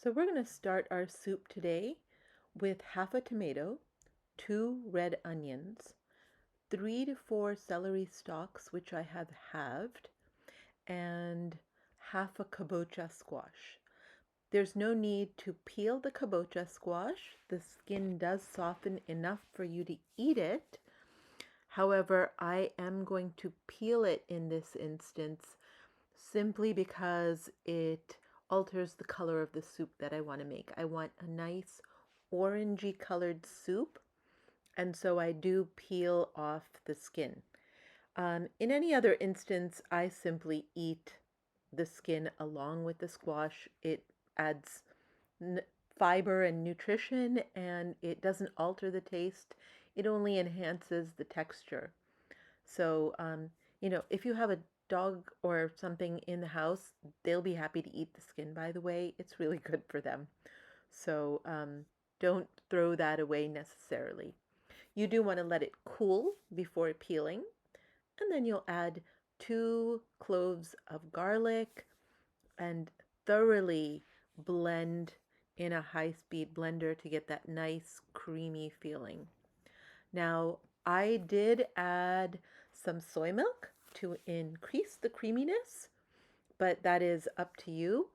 So we're going to start our soup today with half a tomato, 2 red onions, 3 to 4 celery stalks, which I have halved, and half a kabocha squash. There's no need to peel the kabocha squash. The skin does soften enough for you to eat it. However, I am going to peel it in this instance simply because it alters the color of the soup that I want to make. I want a nice orangey colored soup, and so I do peel off the skin. In any other instance, I simply eat the skin along with the squash. It adds fiber and nutrition, and it doesn't alter the taste. It only enhances the texture. So, if you have a dog or something in the house, they'll be happy to eat the skin, by the way. It's really good for them. So, don't throw that away necessarily. You do want to let it cool before peeling, and then you'll add 2 cloves of garlic and thoroughly blend in a high-speed blender to get that nice creamy feeling. Now, I did add some soy milk to increase the creaminess, but that is up to you.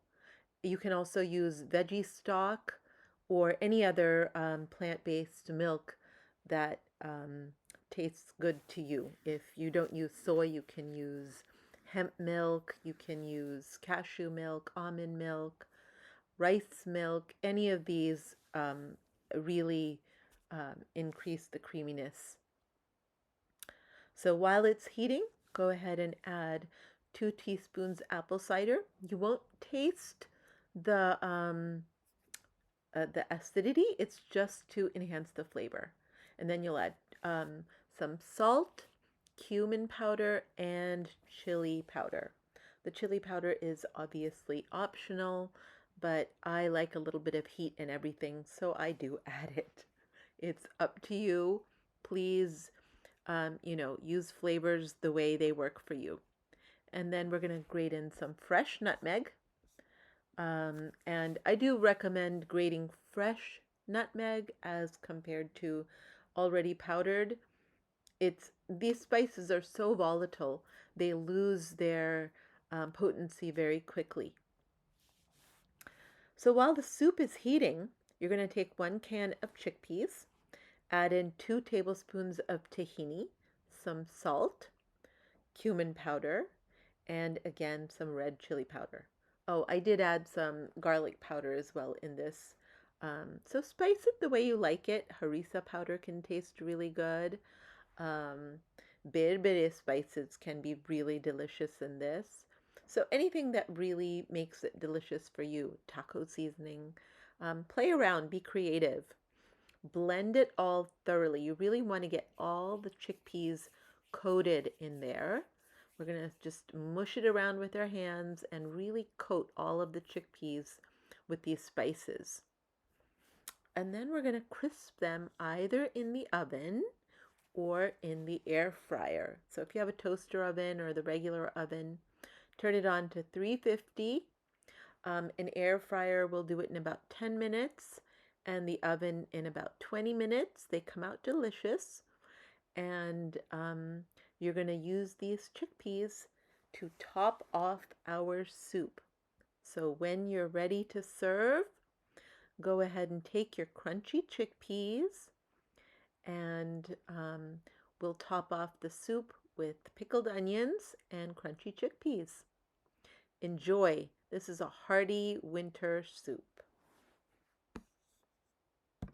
You can also use veggie stock or any other plant-based milk that tastes good to you. If you don't use soy, you can use hemp milk, you can use cashew milk, almond milk, rice milk. Any of these really increase the creaminess. So while it's heating, go ahead and add 2 teaspoons apple cider. You won't taste the acidity. It's just to enhance the flavor. And then you'll add some salt, cumin powder, and chili powder. The chili powder is obviously optional, but I like a little bit of heat in everything, so I do add it. It's up to you. Please, use flavors the way they work for you. And then we're going to grate in some fresh nutmeg. And I do recommend grating fresh nutmeg as compared to already powdered. These spices are so volatile, they lose their potency very quickly. So while the soup is heating, you're going to take 1 can of chickpeas, add in 2 tablespoons of tahini, some salt, cumin powder, and again some red chili powder. Oh, I did add some garlic powder as well in this. So spice it the way you like it. Harissa powder can taste really good. Berbere spices can be really delicious in this. So anything that really makes it delicious for you. Taco seasoning. Play around, be creative. Blend it all thoroughly. You really want to get all the chickpeas coated in there. We're going to just mush it around with our hands and really coat all of the chickpeas with these spices. And then we're going to crisp them either in the oven or in the air fryer. So if you have a toaster oven or the regular oven, turn it on to 350. An air fryer will do it in about 10 minutes and the oven in about 20 minutes. They come out delicious. And you're going to use these chickpeas to top off our soup. So when you're ready to serve, go ahead and take your crunchy chickpeas and we'll top off the soup with pickled onions and crunchy chickpeas. Enjoy. This is a hearty winter soup.